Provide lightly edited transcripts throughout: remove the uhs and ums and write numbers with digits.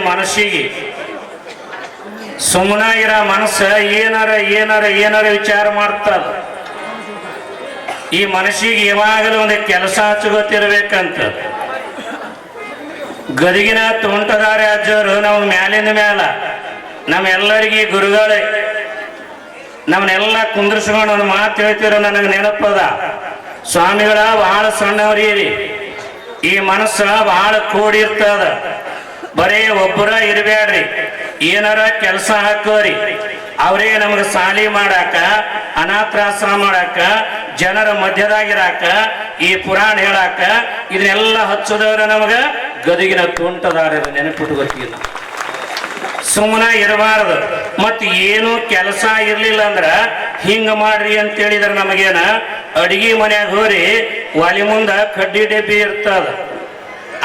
ಮನಸ್ಸಿಗೆ ಸುಮ್ಮನ ಇರೋ ಮನಸ್ಸ ಏನಾರ ಏನಾರ ಏನಾರ ವಿಚಾರ ಮಾಡ್ತದ. ಈ ಮನಸ್ಸಿಗೆ ಯಾವಾಗಲೂ ಒಂದು ಕೆಲಸ ಹಚ್ಚುಗೊತ್ತಿರ್ಬೇಕಂತ. ಗದಗಿನ ತೋಂಟದಾರಿ ಅಜ್ಜವರು ನಾವು ಮ್ಯಾಲಿನ ಮ್ಯಾಲ ನಮ್ಮೆಲ್ಲರಿಗೆ ಗುರುಗಳೇ ನಮ್ಮನ್ನೆಲ್ಲ ಕುಂದ್ರಿಸ್ಕೊಂಡು ಒಂದು ಮಾತು ಹೇಳ್ತಿರೋ ನನಗೆ ನೆನಪದ. ಸ್ವಾಮಿಗಳ ಬಹಳ ಸಣ್ಣವ್ರೀರಿ, ಈ ಮನಸ್ಸ ಬಹಳ ಕೂಡಿರ್ತದ. ಬರೀ ಒಬ್ಬರ ಇರಬೇಡ್ರಿ, ಏನಾರ ಕೆಲಸ ಹಾಕೋರಿ. ಅವರೇ ನಮಗೆ ಸಾಲಿ ಮಾಡಾಕ, ಅನಾಥಾಶ್ರಮ ಮಾಡಾಕ, ಜನರ ಮಧ್ಯದಾಗಿರಾಕ, ಈ ಪುರಾಣ ಹೇಳಾಕ, ಇದನ್ನೆಲ್ಲ ಹಚ್ಚದವ್ರ ನಮಗ ಗದಗಿನ ತುಂಟದಾರ ನೆನಪಿಟ್ಕೊತೀವಿ. ಸುಮ್ಮನೆ ಇರಬಾರ್ದು. ಮತ್ ಏನು ಕೆಲಸ ಇರ್ಲಿಲ್ಲ ಅಂದ್ರ ಹಿಂಗ ಮಾಡ್ರಿ ಅಂತ ಹೇಳಿದ್ರ ನಮಗೇನ ಅಡಿಗೆ ಮನ್ಯಾಗ ಹೋರಿ ಒಲಿ ಮುಂದ ಕಡ್ಡಿ ಡಬ್ಬಿ ಇರ್ತದ.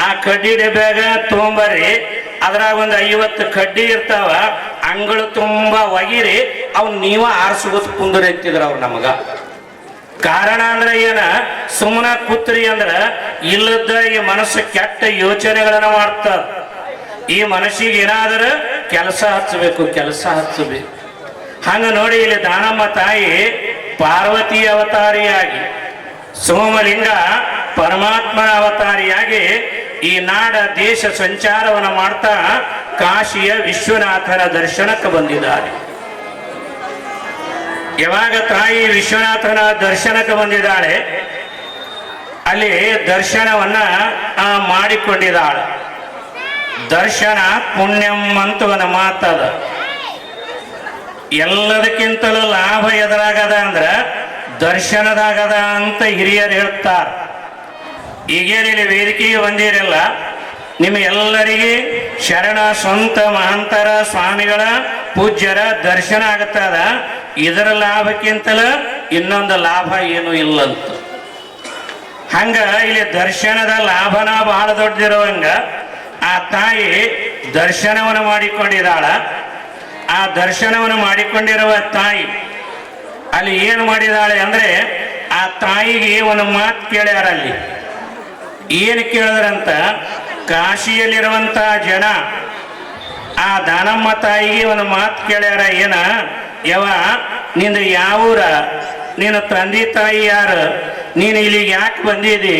ಆ ಕಡ್ಡಿ ಡಬ್ಬ್ಯಾಗ ತೊಗೊಂಬರ್ರಿ, ಅದ್ರಾಗ ಒಂದು 50 ಕಡ್ಡಿ ಇರ್ತಾವ. ಅಂಗಳು ತುಂಬಾ ಒಗಿರಿ, ಅವ್ನು ನೀವ ಆರಿಸ್ಕೊತ ಕುಂದ್ರಿ ಅಂತಿದ್ರ ಅವ್ರು ನಮಗ. ಕಾರಣ ಅಂದ್ರೆ ಏನ, ಸುಮ್ಮನ ಕೂತ್ರಿ ಅಂದ್ರ ಇಲ್ಲದ ಈ ಮನಸ್ಸು ಕೆಟ್ಟ ಯೋಚನೆಗಳನ್ನ ಮಾಡ್ತದ. ಈ ಮನಸ್ಸಿಗೆ ಏನಾದರೂ ಕೆಲಸ ಹಚ್ಚಬೇಕು, ಕೆಲಸ ಹಚ್ಚಬೇಕು. ಹಂಗ ನೋಡಿ ಇಲ್ಲಿ ದಾನಮ್ಮ ತಾಯಿ ಪಾರ್ವತಿ ಅವತಾರಿಯಾಗಿ, ಸೋಮಲಿಂಗ ಪರಮಾತ್ಮನ ಅವತಾರಿಯಾಗಿ ಈ ನಾಡ ದೇಶ ಸಂಚಾರವನ್ನು ಮಾಡ್ತಾ ಕಾಶಿಯ ವಿಶ್ವನಾಥನ ದರ್ಶನಕ್ಕೆ ಬಂದಿದ್ದಾರೆ. ಯಾವಾಗ ತಾಯಿ ವಿಶ್ವನಾಥನ ದರ್ಶನಕ್ಕೆ ಬಂದಿದ್ದಾಳೆ, ಅಲ್ಲಿ ದರ್ಶನವನ್ನ ಮಾಡಿಕೊಂಡಿದ್ದಾಳೆ. ದರ್ಶನ ಪುಣ್ಯಂ ಅಂತ ಒಂದು ಮಾತದ. ಎಲ್ಲದಕ್ಕಿಂತಲೂ ಲಾಭ ಎದುರಾಗದ ಅಂದ್ರ ದರ್ಶನದಾಗದ ಅಂತ ಹಿರಿಯರು ಹೇಳ್ತಾರ. ಈಗೇನಿಲ್ಲಿ ವೇದಿಕೆಗೆ ಬಂದಿರಲ್ಲ, ನಿಮ್ಮೆಲ್ಲರಿಗೆ ಶರಣ ಸ್ವಂತ ಮಹಂತರ ಸ್ವಾಮಿಗಳ ಪೂಜ್ಯರ ದರ್ಶನ ಆಗತ್ತದ. ಇದರ ಲಾಭಕ್ಕಿಂತಲ ಇನ್ನೊಂದು ಲಾಭ ಏನು ಇಲ್ಲಂತ. ಹಂಗ ಇಲ್ಲಿ ದರ್ಶನದ ಲಾಭನ ಬಹಳ ದೊಡ್ಡದಿರುವಂಗ ಆ ತಾಯಿ ದರ್ಶನವನ್ನು ಮಾಡಿಕೊಂಡಿದ್ದಾಳ. ಆ ದರ್ಶನವನ್ನು ಮಾಡಿಕೊಂಡಿರುವ ತಾಯಿ ಅಲ್ಲಿ ಏನು ಮಾಡಿದಾಳೆ ಅಂದ್ರೆ, ಆ ತಾಯಿಗೆ ಒಂದು ಮಾತು ಕೇಳ್ಯಾರ. ಅಲ್ಲಿ ಏನು ಕೇಳಿದ್ರಂತ, ಕಾಶಿಯಲ್ಲಿರುವಂತ ಜನ ಆ ದಾನಮ್ಮ ತಾಯಿಗೆ ಒಂದು ಮಾತು ಕೇಳ್ಯಾರ. ಏನ ಯವ, ನಿಂದು ಯಾವೂರ, ನಿನ್ನ ತಂದೆ ತಾಯಿ ಯಾರು, ನೀನು ಇಲ್ಲಿಗೆ ಯಾಕೆ ಬಂದಿದ್ದಿ,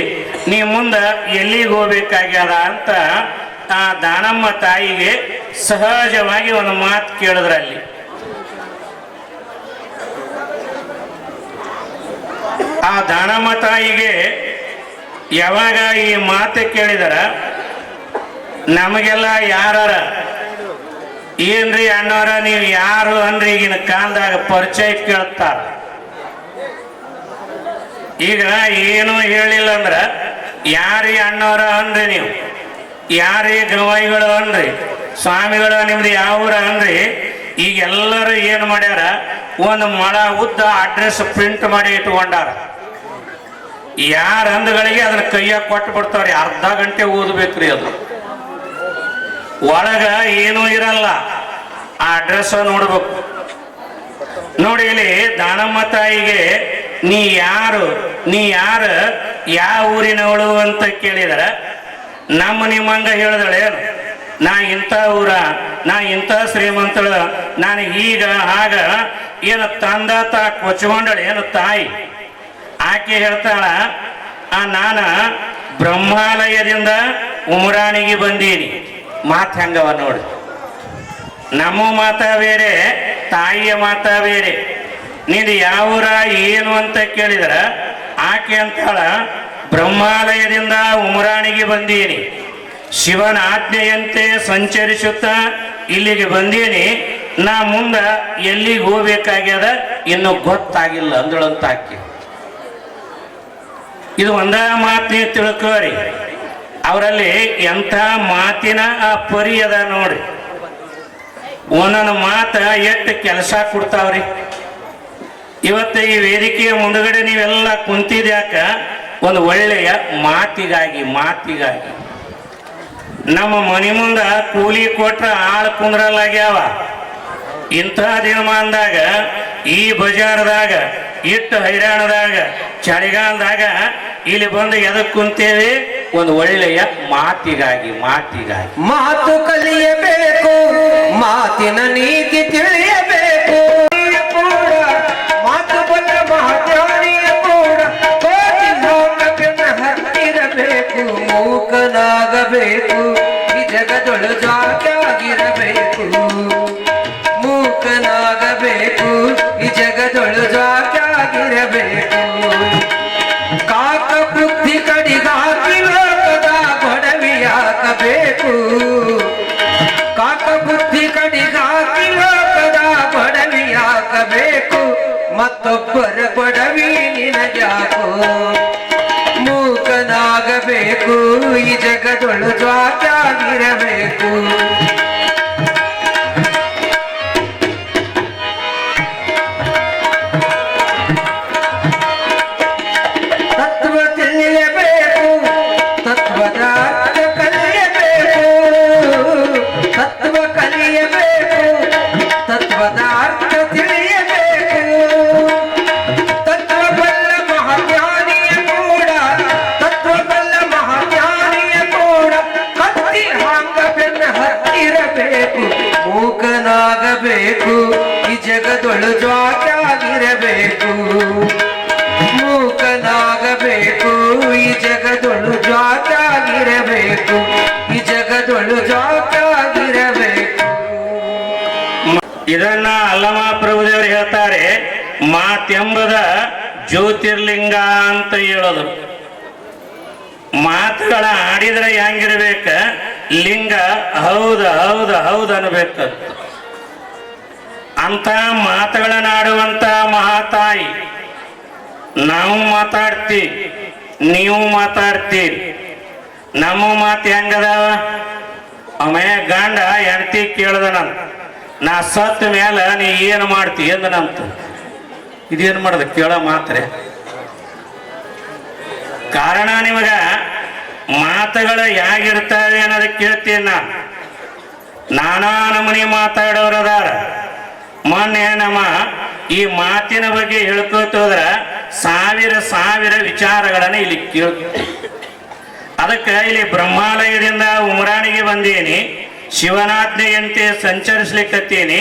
ನೀ ಮುಂದೆ ಎಲ್ಲಿಗೆ ಹೋಗ್ಬೇಕಾಗ್ಯದ ಅಂತ ಆ ದಾನಮ್ಮ ತಾಯಿಗೆ ಸಹಜವಾಗಿ ಒಂದು ಮಾತು ಕೇಳಿದ್ರಲ್ಲಿ. ಆ ದಾನಮ್ಮ ತಾಯಿಗೆ ಯಾವಾಗ ಈ ಮಾತು ಕೇಳಿದರ, ನಮಗೆಲ್ಲ ಯಾರ ಏನ್ರಿ ಅಣ್ಣವರ ನೀವು ಯಾರು ಅನ್ರಿ ಈಗಿನ ಕಾಲದಾಗ ಪರಿಚಯ ಕೇಳ್ತಾರ. ಈಗ ಏನು ಹೇಳಿಲ್ಲ ಅಂದ್ರ ಯಾರೀ ಅಣ್ಣವರ ಅನ್ರಿ, ನೀವು ಯಾರೇ ಗವಾಯಿಗಳು ಅನ್ರಿ, ಸ್ವಾಮಿಗಳು ನಿಮ್ದು ಯಾವೂರ ಅನ್ರಿ. ಈಗ ಎಲ್ಲರೂ ಏನು ಮಾಡ್ಯಾರ, ಒಂದು ಮೊಳ ಉದ್ದ ಅಡ್ರೆಸ್ ಪ್ರಿಂಟ್ ಮಾಡಿ ಇಟ್ಕೊಂಡಾರ. ಯಾರ ಅಂದಗಳಿಗೆ ಅದನ್ನ ಕೈಯಾಗ ಕೊಟ್ಟು ಬಿಡ್ತಾವ್ರಿ. ಅರ್ಧ ಗಂಟೆ ಓದ್ಬೇಕ್ರಿ. ಅದು ಒಳಗ ಏನೂ ಇರಲ್ಲ, ಆ ಅಡ್ರೆಸ್ ನೋಡ್ಬೇಕು. ನೋಡಿ ಇಲ್ಲಿ ದಾನಮ್ಮ ತಾಯಿಗೆ ನೀ ಯಾರು ಯಾವ ಊರಿನವಳು ಅಂತ ಕೇಳಿದಾರ. ನಮ್ಮ ನಿಮ್ಮಂಗ ಹೇಳಿದಳೆ, ನಾ ಇಂಥ ಊರ, ನಾ ಇಂಥ ಶ್ರೀಮಂತಳ, ನಾನು ಈಗ ಆಗ ಏನು ತಂದ ಕೊಚ್ಕೊಂಡಳೆ ಏನು ತಾಯಿ. ಆಕೆ ಹೇಳ್ತಾಳ, ನಾನು ಬ್ರಹ್ಮಾಲಯದಿಂದ ಉಮರಾಣಿಗೆ ಬಂದೀನಿ. ಮಾತು ಹೆಂಗವ ನೋಡಿ, ನಮ್ಮ ಮಾತ ಬೇರೆ, ತಾಯಿಯ ಮಾತ ಬೇರೆ. ನೀನು ಯಾವೂರ ಏನು ಅಂತ ಕೇಳಿದ್ರ ಆಕೆ ಅಂತಾಳ, ಬ್ರಹ್ಮಾಲಯದಿಂದ ಉಮರಾಣಿಗೆ ಬಂದೀನಿ, ಶಿವನ ಆಜ್ಞೆಯಂತೆ ಸಂಚರಿಸುತ್ತಾ ಇಲ್ಲಿಗೆ ಬಂದೀನಿ. ನಾ ಮುಂದ ಎಲ್ಲಿಗೆ ಹೋಗ್ಬೇಕಾಗ್ಯದ ಇನ್ನೂ ಗೊತ್ತಾಗಿಲ್ಲ ಅಂದಳಂತ ಆಕೆ. ಇದು ಒಂದ ಮಾತು ತಿಳ್ಕೋರಿ. ಅವರಲ್ಲಿ ಎಂಥ ಮಾತಿನ ಆ ಪರಿ ಅದ ನೋಡ್ರಿ. ಒಂದೊಂದು ಮಾತ ಎಷ್ಟು ಕೆಲಸ ಕೊಡ್ತಾವ್ರಿ. ಇವತ್ತು ಈ ವೇದಿಕೆಯ ಮುಂದುಗಡೆ ನೀವೆಲ್ಲ ಕುಂತಿದ್ಯಾಕ, ಒಂದು ಒಳ್ಳೆಯ ಮಾತಿಗಾಗಿ. ನಮ್ಮ ಮನೆ ಮುಂದ ಕೂಲಿ ಕೊಟ್ರ ಆಳು ಕುಂದ್ರಲ್ಲಾಗ್ಯಾವ. ಇಂಥ ದಿನಮಾನದಾಗ ಈ ಬಜಾರದಾಗ ಇಟ್ಟು ಹೈರಾಣದಾಗ ಚಳಿಗಾಲದಾಗ ಇಲ್ಲಿ ಬಂದು ಎದಕ್ ಕುಂತೇವೆ, ಒಂದು ಒಳ್ಳೆಯ ಮಾತಿಗಾಗಿ. ಮಾತು ಕಲಿಯಬೇಕು ಮೂಕನಾಗಬೇಕು ಈ ಜಗದೊಳು ಜಾಗ್ಯಾಗಿರಬೇಕು ಮೂಕನಾಗಬೇಕು ಈ ಜಗದೊಳು ಜಾಗ್ಯಾಗಿರಬೇಕು ಕಾಕ ಬುದ್ಧಿ ಕಡಿಗಾಗಿ ಲೋಕದ ಗೊಡವಿಯಾಗಬೇಕು ಕಾಕ ಬುದ್ಧಿ ಕಡಿಗಾಗಿ ಲೋಕದ ಗೊಡವಿಯಾಗಬೇಕು ಮತ್ತೊಬ್ಬರ ಗೊಡವಿ ನಿನಗ್ಯಾಕೋ ಮೂಕನಾಗಬೇಕು ಈ ಜಗದೊಳು ಜಾಗ್ಯಾಗಿರಬೇಕು ತತ್ವ ತಿಳಿಯಬೇಕು ತತ್ವದ ಅರ್ಥ ಕಲಿಯಬೇಕು ತತ್ವ ಕಲಿಯಬೇಕು ತತ್ವದ ಅರ್ಥ ತಿಳಿಯಬೇಕು ತತ್ವಬಲ್ಲ ಮಹಾಜ್ಞಾನಿಯ ಕೂಡ ತತ್ವಬಲ್ಲ ಮಹಾಜ್ಞಾನಿಯ ಕೂಡ ಕತ್ತಿ ಹಾಂಗ ಬೆನ್ನ ಹತ್ತಿರಬೇಕು ಮೂಕನಾಗಬೇಕು ಈ ಜಗದೊಳು ಜಾಗ್ಯಾಗಿರಬೇಕು ಮೂಕನಾಗಬೇಕು ಈ ಜಗದೊಳು ಜಾಗ್ಯಾಗಿರಬೇಕು ಈ ಜಗದೊಳು ಜಾಗ್ಯಾಗಿರಬೇಕು ಇದನ್ನ ಅಲ್ಲಮ ಪ್ರಭುದೇವರು ಹೇಳ್ತಾರೆ ಮಾತೆಂಬುದ ಜ್ಯೋತಿರ್ಲಿಂಗ ಅಂತ ಹೇಳೋದು ಮಾತುಗಳ ಆಡಿದ್ರೆ ಹೆಂಗಿರ್ಬೇಕ ಲಿಂಗ ಹೌದ ಹೌದ ಹೌದು ಅನ್ಬೇಕ ಅಂತ ಮಾತುಗಳನ್ನ ಆಡುವಂತ ಮಹಾತಾಯಿ ನಾವು ಮಾತಾಡ್ತೀವಿ ನೀವು ಮಾತಾಡ್ತೀರಿ ನಮ್ಮ ಮಾತು ಹೆಂಗದಾವ ಆಮೇಲೆ ಗಂಡ ಹೆಂಡತಿ ಕೇಳ್ದ ನಾ ಸತ್ತ ಮೇಲೆ ನೀ ಏನು ಮಾಡ್ತಿ ಎಂದನಂತ ಇದೇನು ಮಾಡ್ದ ಕೇಳೋ ಮಾತ್ರೆ ಕಾರಣ ನಿಮಗ ಮಾತುಗಳು ಹೇಗಿರ್ತವೆ ಅನ್ನೋದಕ್ಕೆ ಕೇಳ್ತೀನಿ ನಾನಾ ನಮೂನಿ ಮಾತಾಡೋರದಾರ ಮೊನ್ನೆ ನಮ್ಮ ಈ ಮಾತಿನ ಬಗ್ಗೆ ಹೇಳ್ಕೋತ ಹೋದ್ರ ಸಾವಿರ ಸಾವಿರ ವಿಚಾರಗಳನ್ನ ಇಲ್ಲಿ ಕೇಳ್ತೀವಿ ಅದಕ್ಕೆ ಇಲ್ಲಿ ಬ್ರಹ್ಮಾಲಯದಿಂದ ಉಮರಾಣಿಗೆ ಬಂದೀನಿ ಶಿವನಾಜ್ಞೆಯಂತೆ ಸಂಚರಿಸ್ಲಿಕ್ಕತ್ತೀನಿ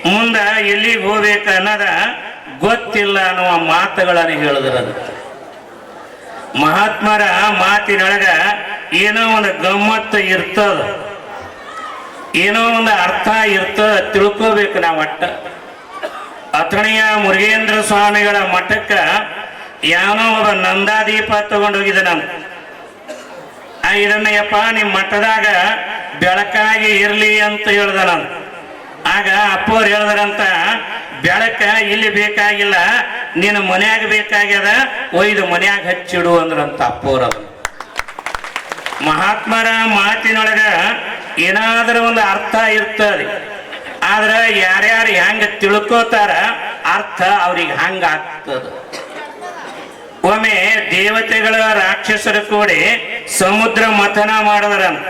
ಮುಂದ ಎಲ್ಲಿಗೆ ಹೋಗ್ಬೇಕು ಅನ್ನೋದ ಗೊತ್ತಿಲ್ಲ ಅನ್ನುವ ಮಾತುಗಳನ್ನು ಹೇಳಿದ್ರಂತ ಮಹಾತ್ಮರ ಮಾತಿನೊಳಗ ಏನೋ ಒಂದು ಗಮ್ಮತ್ತು ಇರ್ತದ ಏನೋ ಒಂದು ಅರ್ಥ ಇರ್ತದ ತಿಳ್ಕೋಬೇಕು ನಾವು ಒಟ್ಟ ಅಥಣಿಯ ಮುರುಗೇಂದ್ರ ಸ್ವಾಮಿಗಳ ಮಠಕ್ಕ ಯಾವನೋ ಒಬ್ಬ ನಂದಾದೀಪ ತಗೊಂಡೋಗಿದ್ದ ನಾನು ಇದನ್ನಯ್ಯಪ್ಪ ನಿಮ್ಮ ಮಠದಾಗ ಬೆಳಕಾಗಿ ಇರ್ಲಿ ಅಂತ ಹೇಳ್ದ ನಾನು ಆಗ ಅಪ್ಪವ್ರು ಹೇಳ್ದಾರಂತ ಬೆಳಕ ಇಲ್ಲಿ ಬೇಕಾಗಿಲ್ಲ ನೀನು ಮನ್ಯಾಗ ಬೇಕಾಗ್ಯದ ಒಯ್ದು ಮನ್ಯಾಗ ಹಚ್ಚಿಡು ಅಂದ್ರಂತ ಅಪ್ಪವ್ರ ಮಹಾತ್ಮರ ಮಾತಿನೊಳಗ ಏನಾದರೂ ಒಂದು ಅರ್ಥ ಇರ್ತದೆ ಆದ್ರೆ ಯಾರ್ಯಾರು ಹೆಂಗ ತಿಳ್ಕೋತಾರ ಅರ್ಥ ಅವ್ರಿಗೆ ಹಂಗ ಆಗ್ತದ ಒಮ್ಮೆ ದೇವತೆಗಳ ರಾಕ್ಷಸರು ಕೂಡಿ ಸಮುದ್ರ ಮಥನ ಮಾಡಿದ್ರಂತ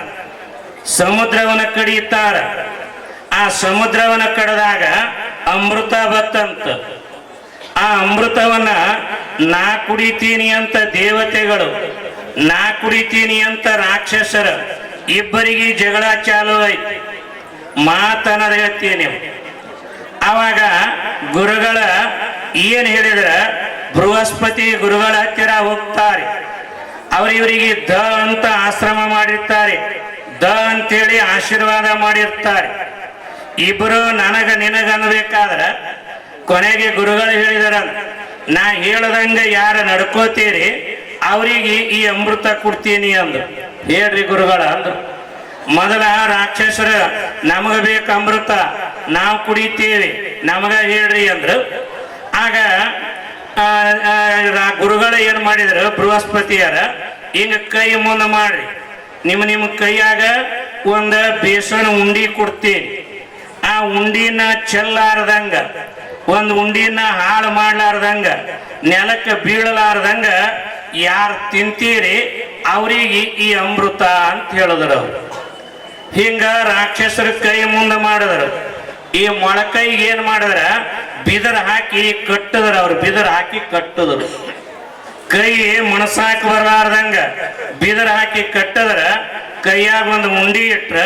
ಸಮುದ್ರವನ್ನ ಕಡಿಯುತ್ತಾರ ಆ ಸಮುದ್ರವನ್ನ ಕಡದಾಗ ಅಮೃತ ಬತ್ತಂತ ಆ ಅಮೃತವನ್ನ ನಾ ಕುಡಿತೀನಿ ಅಂತ ದೇವತೆಗಳು ನಾ ಕುಡಿತೀನಿ ಅಂತ ರಾಕ್ಷಸರು ಇಬ್ಬರಿಗೆ ಜಗಳ ಚಾಲು ಐತಿ ಮಾತನ್ನ ಹೇಳ್ತೀನಿ ಅವಾಗ ಗುರುಗಳ ಏನ್ ಹೇಳಿದ್ರ ಬೃಹಸ್ಪತಿ ಗುರುಗಳ ಹತ್ತಿರ ಹೋಗ್ತಾರೆ ಅವರಿವರಿಗೆ ದ ಅಂತ ಆಶ್ರಮ ಮಾಡಿರ್ತಾರೆ ದ ಅಂತೇಳಿ ಆಶೀರ್ವಾದ ಮಾಡಿರ್ತಾರೆ ಇಬ್ಬರು ನನಗ ನಿನಗ ಅನ್ಬೇಕಾದ್ರ ಕೊನೆಗೆ ಗುರುಗಳು ಹೇಳಿದಾರ ನಾ ಹೇಳದಂಗ ಯಾರ ನಡ್ಕೋತೀರಿ ಅವರಿಗೆ ಈ ಅಮೃತ ಕೊಡ್ತೀನಿ ಅಂದ್ರು ಹೇಳ್ರಿ ಗುರುಗಳ ಅಂದ್ರು ಮೊದಲ ರಾಕ್ಷಸರ ನಮಗ ಬೇಕು ಅಮೃತ ನಾವು ಕುಡಿತೀವಿ ನಮಗ ಹೇಳ್ರಿ ಅಂದ್ರು ಆಗ ಗುರುಗಳು ಏನ್ ಮಾಡಿದ್ರು ಬೃಹಸ್ಪತಿಯರ ಹಿಂಗ ಕೈ ಮುಂದ ಮಾಡ್ರಿ ನಿಮ್ಮ ಕೈಯಾಗ ಒಂದ ಬೇಸನ ಉಂಡಿ ಕೊಡ್ತೀರಿ ಆ ಉಂಡಿನ ಚೆಲ್ಲಾರ್ದಂಗ ಒಂದು ಉಂಡಿನ ಹಾಳು ಮಾಡ್ಲಾರ್ದಂಗ ನೆಲಕ್ಕೆ ಬೀಳಲಾರ್ದಂಗ ಯಾರು ತಿಂತೀರಿ ಅವ್ರಿಗೆ ಈ ಅಮೃತ ಅಂತ ಹೇಳಿದ್ರು ಅವ್ರು ಹಿಂಗ ರಾಕ್ಷಸರ ಕೈ ಮುಂದೆ ಮಾಡಿದ್ರು ಈ ಮೊಳಕೈಗೆ ಏನ್ ಮಾಡಿದ್ರ ಬಿದರ್ ಹಾಕಿ ಕಟ್ಟಿದ್ರ ಅವ್ರು ಬಿದರ್ ಹಾಕಿ ಕಟ್ಟಿದ್ರು ಕೈ ಮನಸಾಕ ಬರಲಾರ್ದಂಗ ಬಿದರ್ ಹಾಕಿ ಕಟ್ಟದ್ರ ಕೈಯಾಗ ಒಂದು ಉಂಡಿ ಇಟ್ರ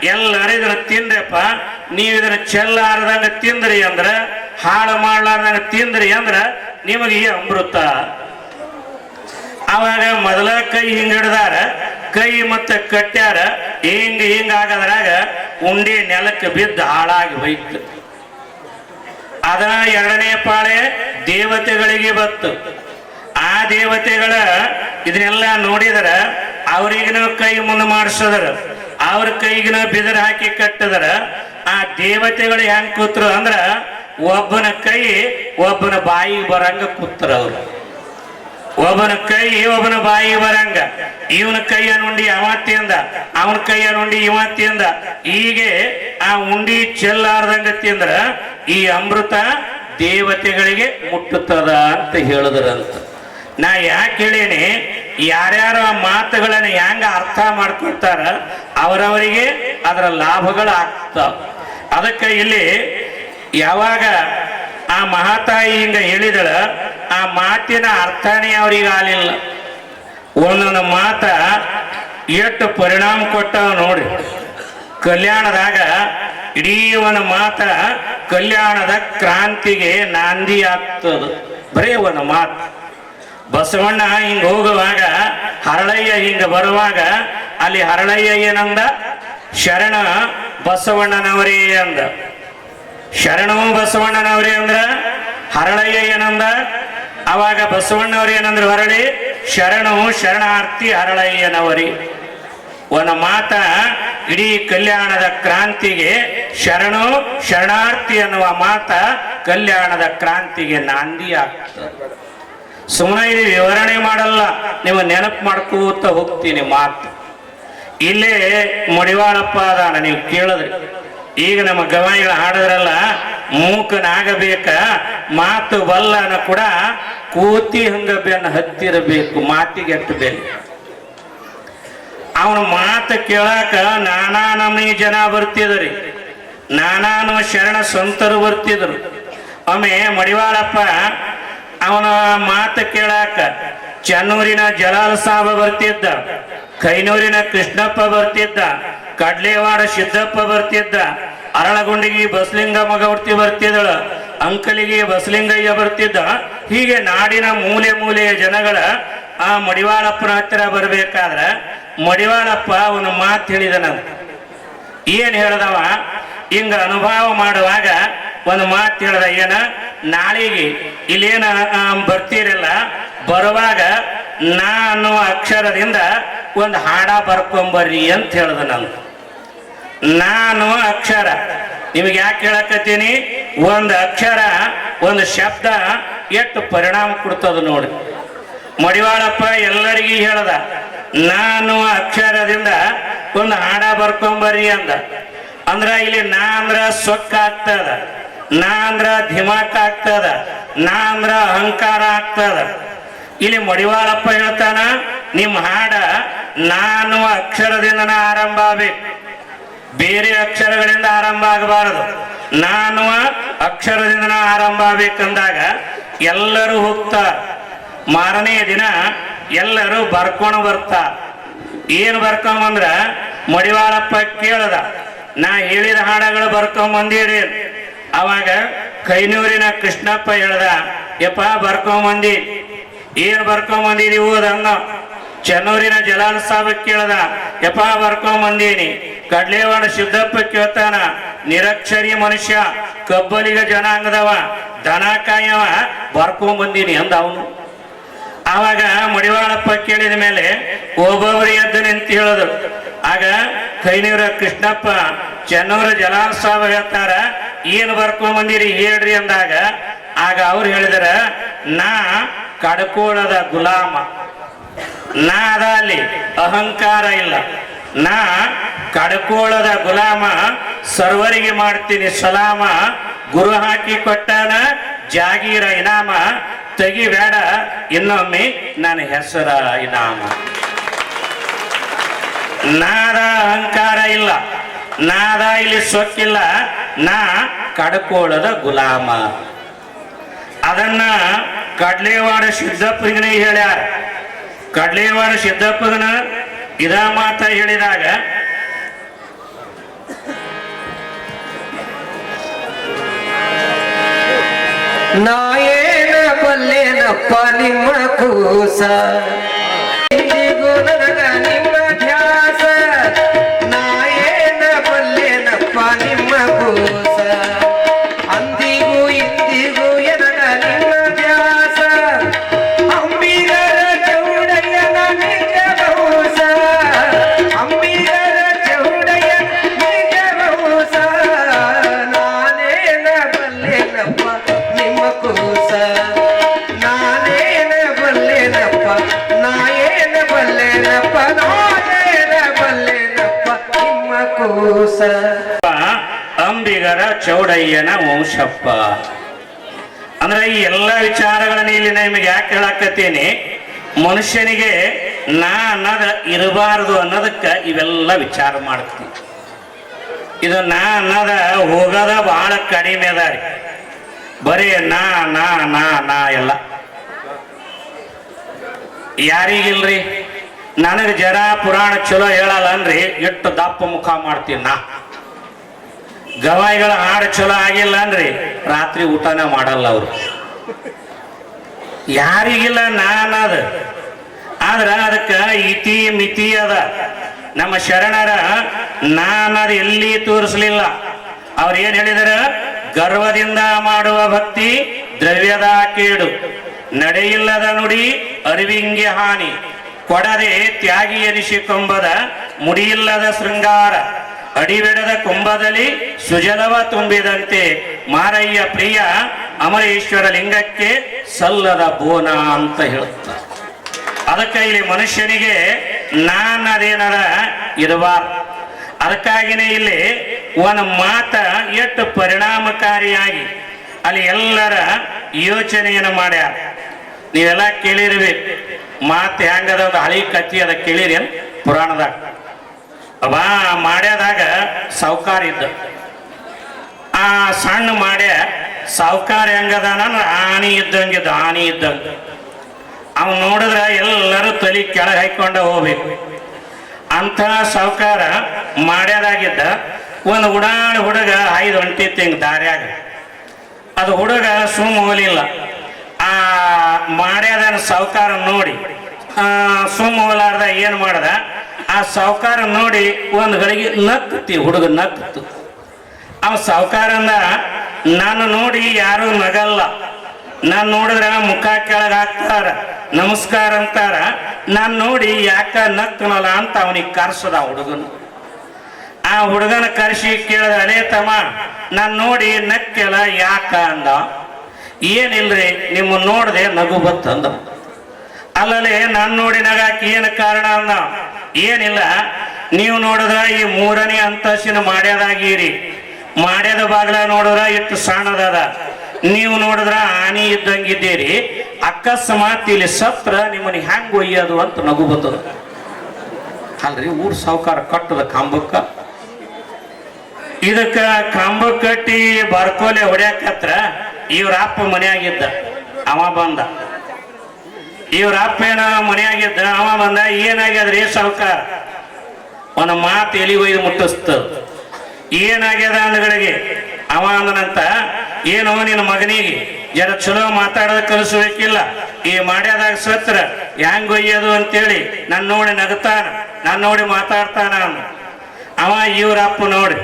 ಎಲ್ಲರೂ ಇದನ್ನ ತಿಂದ್ರಪ್ಪ ನೀವ್ ಇದನ್ನ ಚೆಲ್ಲಾರ್ದಂಗ ತಿಂದ್ರಿ ಅಂದ್ರ ಹಾಳು ಮಾಡ್ಲಾರ್ದಂಗ ತಿಂದ್ರಿ ಅಂದ್ರ ನಿಮಗೆ ಈ ಅಮೃತ. ಅವಾಗ ಮೊದಲ ಕೈ ಹಿಂಗ ಹಿಡ್ದಾರ ಕೈ ಮತ್ತೆ ಕಟ್ಟ್ಯಾರ ಹಿಂಗ ಆಗದ್ರಾಗ ಉಂಡಿ ನೆಲಕ್ಕೆ ಬಿದ್ದು ಹಾಳಾಗಿ ಹೋಯ್ತು. ಅದ ಎರಡನೇ ಪಾಳೆ ದೇವತೆಗಳಿಗೆ ಬತ್ತು. ಆ ದೇವತೆಗಳ ಇದನ್ನೆಲ್ಲ ನೋಡಿದರ ಅವ್ರಿಗಿನ ಕೈ ಮುಂದೆ ಮಾಡಿಸದರ, ಅವ್ರ ಕೈಗಿನ ಬಿದರ್ ಹಾಕಿ ಕಟ್ಟದರ. ಆ ದೇವತೆಗಳು ಹೆಂಗ್ ಕೂತ್ರು ಅಂದ್ರ ಒಬ್ಬನ ಕೈ ಒಬ್ಬನ ಬಾಯಿಗೆ ಬರಂಗ ಕೂತ್ರ ಅವ್ರು. ಒಬ್ಬನ ಕೈ ಒಬ್ಬನ ಬಾಯಿಗೆ ಬರಂಗ, ಇವನ ಕೈಯ ನುಂಡಿ ಅವತ್ತಿಂದ, ಅವನ ಕೈಯ ನುಂಡಿ ಇವತ್ತಿಂದ, ಹೀಗೆ ಆ ಉಂಡಿ ಚೆಲ್ಲಾರ್ದಂಗ ತಿಂದ್ರ ಈ ಅಮೃತ ದೇವತೆಗಳಿಗೆ ಮುಟ್ಟುತ್ತದ ಅಂತ ಹೇಳಿದ್ರಂತ. ನಾ ಯಾಕೆ ಹೇಳೀನಿ, ಯಾರ್ಯಾರ ಮಾತುಗಳನ್ನ ಹೆಂಗ ಅರ್ಥ ಮಾಡ್ಕೊಳ್ತಾರ ಅವರವರಿಗೆ ಅದರ ಲಾಭಗಳು ಆಗ್ತಾವ. ಅದಕ್ಕೆ ಇಲ್ಲಿ ಯಾವಾಗ ಆ ಮಹಾತಾಯಿ ಹಿಂಗ ಹೇಳಿದಳ, ಆ ಮಾತಿನ ಅರ್ಥನೇ ಅವ್ರಿಗೆ ಆಗಲಿಲ್ಲ. ಒಂದೊಂದು ಮಾತ ಎಷ್ಟು ಪರಿಣಾಮ ಕೊಟ್ಟವ ನೋಡಿ. ಕಲ್ಯಾಣದಾಗ ಇಡೀ ಒಂದು ಮಾತ ಕಲ್ಯಾಣದ ಕ್ರಾಂತಿಗೆ ನಾಂದಿ ಆಗ್ತದ. ಬರೀ ಒಂದು ಮಾತು. ಬಸವಣ್ಣ ಹಿಂಗ ಹೋಗುವಾಗ ಹರಳಯ್ಯ ಹಿಂಗ ಬರುವಾಗ ಅಲ್ಲಿ ಹರಳಯ್ಯ ಏನಂದ, ಶರಣ ಬಸವಣ್ಣನವರೇ ಅಂದ. ಶರಣವು ಬಸವಣ್ಣನವರೇ ಅಂದ್ರ ಹರಳಯ್ಯ ಏನಂದ, ಅವಾಗ ಬಸವಣ್ಣವ್ರ ಏನಂದ್ರು, ಹೊರಳಿ ಶರಣವು ಶರಣಾರ್ಥಿ ಹರಳಯ್ಯನವರಿ. ಒಂದು ಮಾತ ಇಡೀ ಕಲ್ಯಾಣದ ಕ್ರಾಂತಿಗೆ ಶರಣು ಶರಣಾರ್ಥಿ ಅನ್ನುವ ಮಾತ ಕಲ್ಯಾಣದ ಕ್ರಾಂತಿಗೆ ನಾಂದಿ ಆಗ್ತದೆ. ಸುಮ್ಮನೆ ಇದು ವಿವರಣೆ ಮಾಡಲ್ಲ, ನೀವು ನೆನಪು ಮಾಡ್ಕೋತ ಹೋಗ್ತೀನಿ ಮಾತು. ಇಲ್ಲೇ ಮಡಿವಾಳಪ್ಪ ಅದಾನ, ನೀವು ಕೇಳಿದ್ರಿ. ಈಗ ನಮ್ಮ ಗವಾಯಿಗಳು ಹಾಡಿದ್ರಲ್ಲ, ಮೂಕನಾಗಬೇಕ ಮಾತು ಬಲ್ಲನ ಕೂಡ ಕೂತಿ ಹಂಗ ಬೆನ್ನ ಹತ್ತಿರಬೇಕು, ಮಾತಿಗೆ ಎಟ್ಟು ಬೆಲೆ. ಅವನ ಮಾತು ಕೇಳಾಕ ನಾನಾ ನಮನಿ ಜನ ಬರ್ತಿದ್ರಿ, ನಾನಾನು ಶರಣ ಸಂತರು ಬರ್ತಿದ್ರು. ಒಮ್ಮೆ ಮಡಿವಾಳಪ್ಪ ಅವನ ಮಾತು ಕೇಳಾಕ ಚೆನ್ನೂರಿನ ಜಲಾಲ್ ಸಾಬ ಬರ್ತಿದ್ದ, ಕೈನೂರಿನ ಕೃಷ್ಣಪ್ಪ ಬರ್ತಿದ್ದ, ಕಡ್ಲೇವಾಡ ಸಿದ್ದಪ್ಪ ಬರ್ತಿದ್ದ, ಅರಳಗುಂಡಿಗೆ ಬಸಲಿಂಗ ಮಗವರ್ತಿ ಬರ್ತಿದ್ದಳ, ಅಂಕಲಿಗೆ ಬಸಲಿಂಗಯ್ಯ ಬರ್ತಿದ್ದ. ಹೀಗೆ ನಾಡಿನ ಮೂಲೆ ಮೂಲೆಯ ಜನಗಳ ಆ ಮಡಿವಾಳಪ್ಪನ ಹತ್ತಿರ ಬರ್ಬೇಕಾದ್ರ ಮಡಿವಾಳಪ್ಪ ಅವನ ಮಾತು ಹೇಳಿದನಂತ. ಏನ್ ಹೇಳ್ದವ, ಹಿಂಗ ಅನುಭವ ಮಾಡುವಾಗ ಒಂದು ಮಾತು ಹೇಳ್ದ, ಏನ ನಾಳೆಗೆ ಇಲ್ಲೇನ ಬರ್ತೀರಲ್ಲ, ಬರುವಾಗ ನಾ ಅನ್ನುವ ಅಕ್ಷರದಿಂದ ಒಂದು ಹಾಡ ಬರ್ಕೊಂಬರ್ರಿ ಅಂತ ಹೇಳ್ದ. ನಾನು ಅಕ್ಷರ ನಿಮಗೆ ಯಾಕೆ ಹೇಳಕತ್ತೀನಿ, ಒಂದು ಅಕ್ಷರ ಒಂದು ಶಬ್ದ ಎಷ್ಟು ಪರಿಣಾಮ ಕೊಡ್ತದ ನೋಡಿ. ಮಡಿವಾಳಪ್ಪ ಎಲ್ಲರಿಗೂ ಹೇಳ್ದ, ನಾನು ಅಕ್ಷರದಿಂದ ಒಂದು ಹಾಡ ಬರ್ಕೊಂಬರ್ರಿ ಅಂದ. ಅಂದ್ರ ಇಲ್ಲಿ ನಾ ಅಂದ್ರ ಸೊಕ್ಕ ಆಗ್ತದ, ನಾ ಅಂದ್ರ ಧಿಮಾಕ್ ಆಗ್ತದ, ನಾ ಅಂದ್ರ ಅಹಂಕಾರ ಆಗ್ತದ. ಇಲ್ಲಿ ಮಡಿವಾಳಪ್ಪ ಹೇಳ್ತಾನ, ನಿಮ್ಮ ಹಾಡ ನಾನು ಅಕ್ಷರದಿಂದ ಆರಂಭ ಆಗ್ಬೇಕು, ಬೇರೆ ಅಕ್ಷರಗಳಿಂದ ಆರಂಭ ಆಗಬಾರದು. ನಾನು ಅಕ್ಷರದಿಂದ ಆರಂಭ ಆಗ್ಬೇಕಂದಾಗ ಎಲ್ಲರೂ ಹೋಗ್ತಾರ. ಮಾರನೆಯ ದಿನ ಎಲ್ಲರೂ ಬರ್ಕೊಂಡು ಬರ್ತಾರ. ಏನು ಬರ್ಕೊಂಬಂದ್ರ ಮಡಿವಾಳಪ್ಪ ಕೇಳದ, ನಾ ಹೇಳಿದ ಹಾಡಗಳು ಬರ್ಕೊಂಬಂದಿರಿ. ಅವಾಗ ಕೈನೂರಿನ ಕೃಷ್ಣಪ್ಪ ಹೇಳ್ದ, ಯಪ್ಪ ಬರ್ಕೊಂಬಂದಿ, ಏನು ಬರ್ಕೊಂಬಂದಿರಿ ಓದಂಗ. ಚೆನ್ನೂರಿನ ಜಲಾಲ್ ಸಾಬ್ ಕೇಳ್ದ, ಯಪ್ಪ ಬರ್ಕೊಂಬಂದೀನಿ. ಕಡ್ಲೇವಾಡ ಸಿದ್ದಪ್ಪ ಕೇಳ್ತಾನ, ನಿರಕ್ಷರಿ ಮನುಷ್ಯ, ಕಬ್ಬಲಿಗ ಜನಾಂಗದವ, ದನ ಕಾಯವ, ಬರ್ಕೊಂಬಂದೀನಿ ಅಂದ ಅವನು. ಆವಾಗ ಮಡಿವಾಳಪ್ಪ ಕೇಳಿದ ಮೇಲೆ ಒಬ್ಬೊಬ್ಬರು ಎದ್ದು ನಿಂತು ಹೇಳಿದ್ರು. ಆಗ ಕೈನೂರ ಕೃಷ್ಣಪ್ಪ ಚೆನ್ನೂರ ಜಲಾಲ್ ಸಾಬ್ ಹೇಳ್ತಾರ, ಏನು ಬರ್ಕೊಂಬಂದಿರಿ ಹೇಳ್ರಿ ಅಂದಾಗ ಆಗ ಅವ್ರು ಹೇಳಿದಾರ, ನಾ ಕಡ್ಕೋಳದ ಗುಲಾಮ, ನಾ ಅದ ಅಲ್ಲಿ ಅಹಂಕಾರ ಇಲ್ಲ, ನಾ ಕಡ್ಕೋಳದ ಗುಲಾಮ, ಸರ್ವರಿಗೆ ಮಾಡ್ತೀನಿ ಸಲಾಮ, ಗುರು ಹಾಕಿ ಕೊಟ್ಟಾನ ಜಾಗೀರ ಇನಾಮ, ತೆಗಿಬೇಡ ಇನ್ನೊಮ್ಮೆ ನನ್ನ ಹೆಸರ ಇನಾಮ. ನಾದ ಅಹಂಕಾರ ಇಲ್ಲ, ನಾದ ಇಲ್ಲಿ ಸೊಕ್ಕಿಲ್ಲ, ನಾ ಕಡ್ಕೋಳದ ಗುಲಾಮ. ಅದನ್ನ ಕಡ್ಲೇವಾಡ ಸಿದ್ದಪ್ಪಗನ ಹೇಳ್ಯಾರ. ಕಡ್ಲೇವಾಡ ಸಿದ್ದಪ್ಪಗನ ಇದ ಮಾತ ಹೇಳಿದಾಗ ನಾ ಏನ ಬಲ್ಲೇನಪ್ಪ ನಿಮ್ಮ ಕೂಸ, ಇಂದಿಗೂ ನನಗ ನಿಮ್ಮ ಅಂಬಿಗರ ಚೌಡಯ್ಯನ ವಂಶಪ್ಪ. ಅಂದ್ರೆ ಈ ಎಲ್ಲ ವಿಚಾರಗಳನ್ನ ಇಲ್ಲಿ ನಿಮಗೆ ಯಾಕೆ ಹೇಳಕತ್ತೀನಿ, ಮನುಷ್ಯನಿಗೆ ನಾ ಅನ್ನೋದ ಇರಬಾರದು ಅನ್ನೋದಕ್ಕೆ ಇವೆಲ್ಲ ವಿಚಾರ ಮಾಡ್ತೀನಿ. ಇದು ನಾ ಅನ್ನೋದ ಹೋಗೋದ ಬಹಳ ಕಡಿಮೆ ಅದ ರೀ. ಬರೀ ನಾ ನಾ ನಾ ನಾ ಎಲ್ಲ ಯಾರಿಗಿಲ್ರಿ. ನನಗೆ ಜರ ಪುರಾಣ ಚಲೋ ಹೇಳಲ್ಲ ಅನ್ರಿ, ಎಷ್ಟು ದಪ್ಪ ಮುಖ ಮಾಡ್ತೀನಿ ನಾ. ಗವಾಯಿಗಳ ಹಾಡು ಚಲೋ ಆಗಿಲ್ಲ ಅನ್ರಿ, ರಾತ್ರಿ ಊಟನ ಮಾಡಲ್ಲ ಅವರು. ಯಾರಿಗಿಲ್ಲ ನಾ ಅನ್ನೋದು. ಆದ್ರ ಅದಕ್ಕ ಇತಿ ಮಿತಿ ಅದ. ನಮ್ಮ ಶರಣರ ನಾ ಅನ್ನೋದು ಎಲ್ಲಿ ತೋರಿಸ್ಲಿಲ್ಲ. ಅವ್ರು ಏನ್ ಹೇಳಿದಾರ, ಗರ್ವದಿಂದ ಮಾಡುವ ಭಕ್ತಿ ದ್ರವ್ಯದ ಕೇಡು, ನಡೆಯಿಲ್ಲದ ನುಡಿ ಅರಿವಿಂಗೆ ಹಾನಿ, ಕೊಡದೆ ತ್ಯಾಗಿ ಎನಿಸಿಕೊಂಬದ ಮುಡಿಯಿಲ್ಲದ ಶೃಂಗಾರ, ಅಡಿಬಿಡದ ಕುಂಭದಲ್ಲಿ ಸುಜಲವ ತುಂಬಿದಂತೆ ಮಾರಯ್ಯ ಪ್ರಿಯ ಅಮರೇಶ್ವರ ಲಿಂಗಕ್ಕೆ ಸಲ್ಲದ ಬೋನ ಅಂತ ಹೇಳುತ್ತಾರೆ. ಅದಕ್ಕೆ ಇಲ್ಲಿ ಮನುಷ್ಯನಿಗೆ ನಾನದೇನರ ಇರಬಾರ್ದು. ಅದಕ್ಕಾಗಿನೇ ಇಲ್ಲಿ ಒಂದು ಮಾತ ಎಷ್ಟು ಪರಿಣಾಮಕಾರಿಯಾಗಿ ಅಲ್ಲಿ ಎಲ್ಲರ ಯೋಚನೆಯನ್ನು ಮಾಡ್ಯಾರ. ನೀವೆಲ್ಲ ಕೇಳಿರ್ಬೇಕು ಮಾತು ಹೆಂಗದ, ಒಂದು ಹಳಿ ಕತ್ತಿ ಅದ ಕೇಳಿರಿ ಪುರಾಣದಾಗ. ಅಬ್ಬಾ ಮಾಡ್ಯದಾಗ ಸಾವುಕಾರ ಇದ್ದ. ಆ ಸಣ್ಣ ಮಾಡ್ಯ ಸಾವುಕಾರ ಹೆಂಗದ ಆನಿ ಇದ್ದಂಗಿದ್ದ, ಆನಿ ಇದ್ದಂಗ. ಅವನು ನೋಡಿದ್ರೆ ಎಲ್ಲರೂ ತಲೆ ಕೆಳಗೆ ಹಾಕೊಂಡ ಹೋಗ್ಬೇಕು. ಅಂಥ ಸಾವುಕಾರ ಮಾಡ್ಯದಾಗಿದ್ದ. ಒಂದು ಉಡಾಣ ಹುಡುಗ 5 ಹೊಂಟಿತ್ತು ಹಿಂಗೆ ದಾರ್ಯಾಗ. ಅದು ಹುಡುಗ ಸುಮ್ಮ ಹೋಲಿಲ್ಲ. ಆ ಮಾಡ್ಯದನ ಸಾವುಕಾರ ನೋಡಿ ಸುಮ್ಮ ಹೋಲಾರ್ದ ಏನು ಮಾಡ್ದ, ಆ ಸಾವುಕಾರ ನೋಡಿ ಒಂದು ಗಳಿಗೆ ನಕ್ಕತಿ, ಹುಡುಗ ನಕ್ತು. ಅವ ಸಾವುಕಾರಂದ, ನಾನು ನೋಡಿ ಯಾರು ನಗಲ್ಲ, ನಾನು ನೋಡಿದ್ರೆ ಮುಖ ಕೆಳಗೆ ಹಾಕ್ತಾರ, ನಮಸ್ಕಾರ ಅಂತಾರ, ನಾನು ನೋಡಿ ಯಾಕ ನಕ್ಕನಲ್ಲ ಅಂತ ಅವನಿಗೆ ಕರ್ಸದ ಹುಡುಗನ. ಆ ಹುಡುಗನ ಕರೆಸಿ ಕೇಳಿದ, ಅಲೇ ತಮ್ಮ ನಾನು ನೋಡಿ ನಕ್ಕೆಲ್ಲ ಯಾಕ ಅಂದ. ಏನಿಲ್ರಿ ನಿಮ್ಮ ನೋಡ್ದೆ ನಗು ಬತ್ತಂದ. ಅಲ್ಲಲೇ ನಾನು ನೋಡಿ ನಗಾಕಿ ಏನು ಕಾರಣ ಅಂದ. ಏನಿಲ್ಲ, ನೀವು ನೋಡಿದ್ರ ಈ 3ನೇ ಅಂತಸ್ತಿನ ಮಾಡ್ಯದಾಗಿರಿ, ಮಾಡ್ಯದ ಬಾಗ್ಲ ನೋಡಿದ್ರ ಇಷ್ಟು ಸಣ್ಣದದ, ನೀವು ನೋಡಿದ್ರ ಆನಿ ಇದ್ದಂಗಿದ್ದೀರಿ, ಅಕಸ್ಮಾತ್ ಇಲ್ಲಿ ಸತ್ರ ನಿಮ್ಮನ್ನ ಹೆಂಗ್ ಒಯ್ಯೋದು ಅಂತ ನಗು ಬರ್ತದ. ಅಲ್ರಿ ಊರ್ ಸಾವುಕಾರ ಕಟ್ಟದ ಕಂಬಕ್ಕ. ಇದಕ್ಕ ಕಂಬ ಕಟ್ಟಿ ಬರ್ಕೋಲೆ ಹೊಡ್ಯಾಕತ್ರ ಇವ್ರ ಅಪ್ಪ ಮನೆಯಾಗಿದ್ದ. ಅವ ಬಂದ, ಇವ್ರ ಅಪ್ಪ ಏನ ಮನೆಯಾಗಿದ್ದ. ಅವ ಬಂದ, ಏನಾಗ್ಯದ್ರಿ ಸಾವುಕಾರ? ಒಂದು ಮಾತು ಎಲಿ ಒಯ್ದು ಮುಟ್ಟಿಸ್ತದ. ಏನಾಗ್ಯದ ಅಂದಗಳಿಗೆ ಅವ ಅಂದನಂತ, ಏನೋ ನಿನ್ನ ಮಗನಿಗೆ ಜರ ಚಲೋ ಮಾತಾಡೋದ ಕಲಿಸ್ಬೇಕಿಲ್ಲ, ಈ ಮಾಡ್ಯದಾಗ ಸತ್ರ ಹೆಂಗ್ ಒಯ್ಯೋದು ಅಂತೇಳಿ ನಾನು ನೋಡಿ ನಗತಾನ, ನಾನು ನೋಡಿ ಮಾತಾಡ್ತಾನ ಅಂದ. ಅವ ಇವ್ರ ಅಪ್ಪ ನೋಡಿ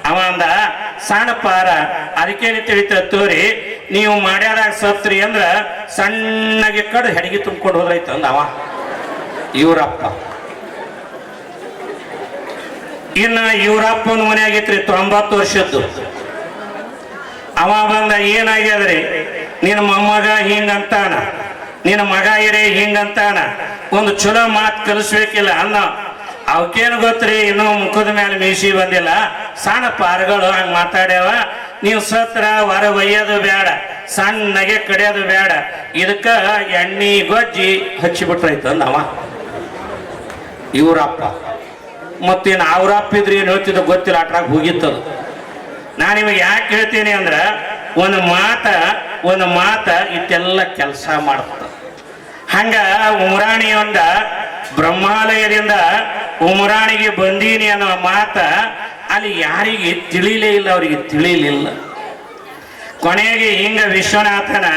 ಅವ ಅಂದ, ಸಣ್ಣ ಪಾರ ಅದಕ್ಕೇನು ತಿಳಿತ ತೋರಿ, ನೀವು ಮಾಡ್ಯದಾಗ ಸತ್ರಿ ಅಂದ್ರ ಸಣ್ಣಗೆ ಕಡು ಹೆಡಿಗೆ ತುಂಬ್ಕೊಂಡು ಹೋದ್ರೈತ ಅಂದ ಅವ ಇವ್ರಪ್ಪ. ಇನ್ನ ಇವ್ರಪ್ಪನ ಮನೆ ಆಗೈತ್ರಿ 90 ವರ್ಷದ್ದು. ಅವ ಬಂದ, ಏನಾಗ್ಯದ್ರಿ ನಿನ್ನ ಮೊಮ್ಮಗ ಹಿಂಗಂತಾನ, ನಿನ್ನ ಮಗ ಇರೇ ಹಿಂಗಂತಾನ, ಒಂದು ಚಲೋ ಮಾತು ಕಲಿಸ್ಬೇಕಿಲ್ಲ ಅನ್ನ. ಅವಕ್ಕೇನು ಗೊತ್ತ್ರಿ, ಇನ್ನೂ ಮುಖದ ಮೇಲೆ ಮೀಸಿ ಬಂದಿಲ್ಲ, ಸಣ್ಣ ಪಾರಗಳು ಹಂಗ ಮಾತಾಡ್ಯಾವ, ನೀವು ಸತ್ರ ಹೊರ ಒಯ್ಯೋದು ಬೇಡ, ಸಣ್ಣಗೆ ಕಡಿಯೋದು ಬೇಡ, ಇದಕ್ಕ ಎಣ್ಣೆ ಗೊಜ್ಜಿ ಹಚ್ಚಿಬಿಟ್ರೈತ ಅಂದವ ಇವ್ರಪ್ಪ. ಮತ್ತೇನು ಅವ್ರಪ್ಪ ಇದ್ರಿ ಏನು ಹೇಳ್ತಿದ್ದ ಗೊತ್ತಿಲ್ಲ, ಅಟ್ರಾಗ ಹೋಗಿತ್ತದು. ನಾನು ನಿಮಗೆ ಯಾಕೆ ಹೇಳ್ತೀನಿ ಅಂದ್ರೆ, ಒಂದು ಮಾತ ಇಷ್ಟೆಲ್ಲ ಕೆಲಸ ಮಾಡ್ತ. ಹಂಗ ಉಮರಾಣಿಯೊಂದ ಬ್ರಹ್ಮಾಲಯದಿಂದ ಉಮರಾಣಿಗೆ ಬಂದೀನಿ ಅನ್ನೋ ಮಾತ ಅಲ್ಲಿ ಯಾರಿಗೆ ತಿಳಿಲೇ ಇಲ್ಲ, ಅವರಿಗೆ ತಿಳಿಲಿಲ್ಲ. ಕೊನೆಗೆ ಹಿಂಗ ವಿಶ್ವನಾಥನ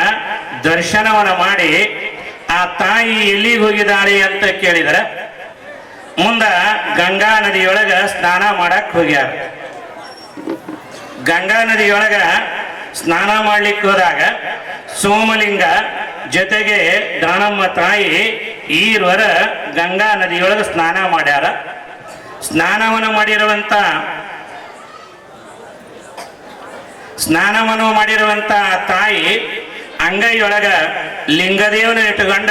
ದರ್ಶನವನ್ನ ಮಾಡಿ ಆ ತಾಯಿ ಎಲ್ಲಿಗೆ ಹೋಗಿದ್ದಾಳೆ ಅಂತ ಕೇಳಿದ್ರೆ, ಮುಂದ ಗಂಗಾ ನದಿಯೊಳಗ ಸ್ನಾನ ಮಾಡಕ್ ಹೋಗ್ಯಾರ. ಗಂಗಾ ನದಿಯೊಳಗ ಸ್ನಾನ ಮಾಡ್ಲಿಕ್ಕೆ ಹೋದಾಗ ಸೋಮಲಿಂಗ ಜೊತೆಗೆ ದಾನಮ್ಮ ತಾಯಿ ಈರ್ವರ ಗಂಗಾ ನದಿಯೊಳಗ ಸ್ನಾನ ಮಾಡ್ಯಾರ. ಸ್ನಾನವನ್ನು ಮಾಡಿರುವಂತ ತಾಯಿ ಅಂಗೈಯೊಳಗ ಲಿಂಗದೇವನ ಇಟ್ಟುಕೊಂಡ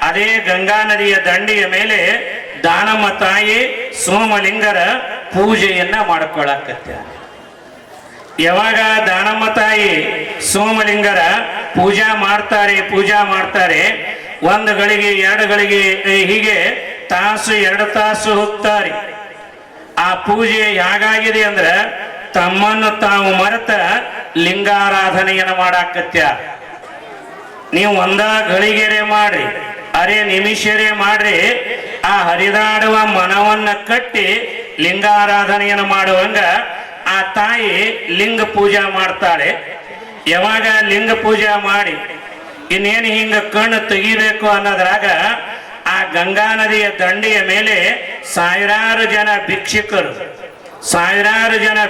ಅದೇ ಗಂಗಾ ನದಿಯ ದಂಡೆಯ ಮೇಲೆ ದಾನಮ್ಮ ತಾಯಿ ಸೋಮಲಿಂಗರ ಪೂಜೆಯನ್ನ ಮಾಡ್ಕೊಳಕತ್ಯ. ಯಾವಾಗ ದಾನಮ್ಮ ತಾಯಿ ಸೋಮಲಿಂಗರ ಪೂಜಾ ಮಾಡ್ತಾರೆ ಒಂದು ಗಳಿಗೆ 2 ಗಳಿಗೆ ಹೀಗೆ ತಾಸು 2 ತಾಸು ಹೋಗ್ತಾರೆ. ಆ ಪೂಜೆ ಹೇಗಾಗಿದೆ ಅಂದ್ರೆ ತಮ್ಮನ್ನು ತಾವು ಮರೆತ ಲಿಂಗಾರಾಧನೆಯನ್ನು ಮಾಡಾಕತ್ಯ. ನೀವು ಒಂದ ಗಳಿಗೆರೆ ಮಾಡ್ರಿ, ಅರೆ ನಿಮಿಷರೇ ಮಾಡ್ರಿ, ಆ ಹರಿದಾಡುವ ಮನವನ್ನ ಕಟ್ಟಿ ಲಿಂಗಾರಾಧನೆಯನ್ನು ಮಾಡುವಂಗ ಆ ತಾಯಿ ಲಿಂಗ ಪೂಜಾ ಮಾಡ್ತಾಳೆ. ಯಾವಾಗ ಲಿಂಗ ಪೂಜಾ ಮಾಡಿ ಇನ್ನೇನು ಹಿಂಗ ಕಣ್ಣು ತೆಗಿಬೇಕು ಅನ್ನೋದ್ರಾಗ ಆ ಗಂಗಾ ನದಿಯ ದಂಡೆಯ ಮೇಲೆ ಸಾವಿರಾರು ಜನ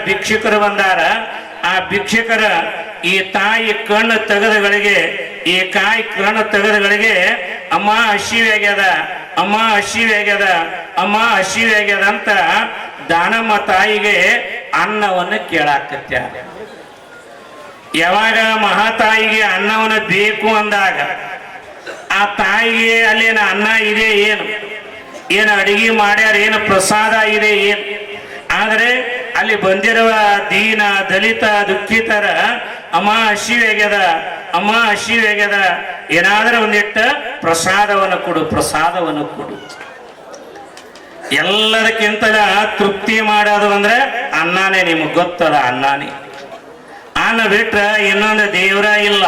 ಭಿಕ್ಷುಕರು ಬಂದಾರ. ಆ ಭಿಕ್ಷುಕರ ಈ ತಾಯಿ ಕಣ್ಣು ತೆಗೆದಗಳಿಗೆ ಅಮ್ಮ ಹಸಿವಾಗ್ಯದ ಅಂತ ದಾನಮ್ಮ ತಾಯಿಗೆ ಅನ್ನವನ್ನು ಕೇಳಾಕತ್ಯಾರ. ಯಾವಾಗ ಮಹಾತಾಯಿಗೆ ಅನ್ನವನ್ನು ಬೇಕು ಅಂದಾಗ ಆ ತಾಯಿಗೆ ಅಲ್ಲೇನ ಅನ್ನ ಇದೆ, ಏನು ಅಡಿಗೆ ಮಾಡ್ಯಾರ, ಏನು ಪ್ರಸಾದ ಇದೆ, ಆದರೆ ಅಲ್ಲಿ ಬಂದಿರುವ ದೀನ ದಲಿತ ದುಃಖಿತರ ಅಮ್ಮ ಹಸಿವಾಗ್ಯದ ಏನಾದರೂ ಒಂದಿಟ್ಟ ಪ್ರಸಾದವನ್ನು ಕೊಡು. ಎಲ್ಲದಕ್ಕಿಂತಲ ತೃಪ್ತಿ ಮಾಡೋದು ಅಂದ್ರೆ ಅನ್ನನೇ. ನಿಮಗೆ ಗೊತ್ತದ ಅನ್ನನೇ. ಅನ್ನ ಬಿಟ್ರ ಇನ್ನೊಂದು ದೇವರ ಇಲ್ಲ.